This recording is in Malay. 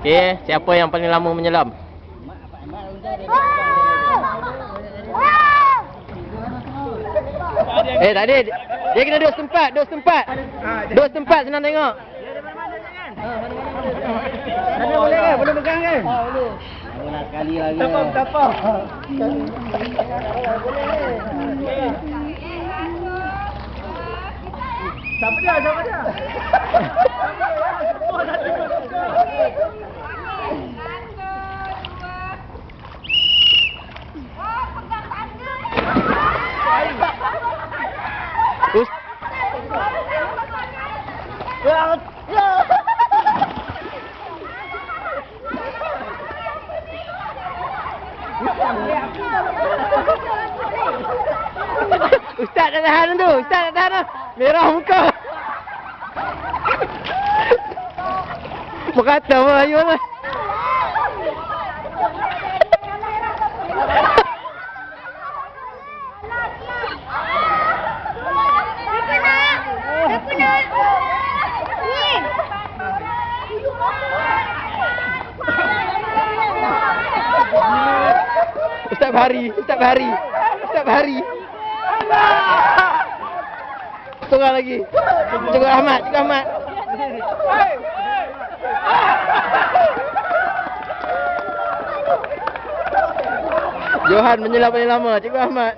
Okey, siapa yang paling lama menyelam? Tadi dia kena duduk setempat, duduk setempat senang tengok. Mana boleh kan? Boleh pegang kan? Boleh. Boleh sekali lagi. Tapau. Siapa dia? Ustaz tak tahan tu, Ustaz tak tahan dah. Merah muka. Berkata Melayu lah. Ustaz Bahari. Seorang lagi. Cikgu Ahmad. Johan menyelam paling lama, Cikgu Ahmad.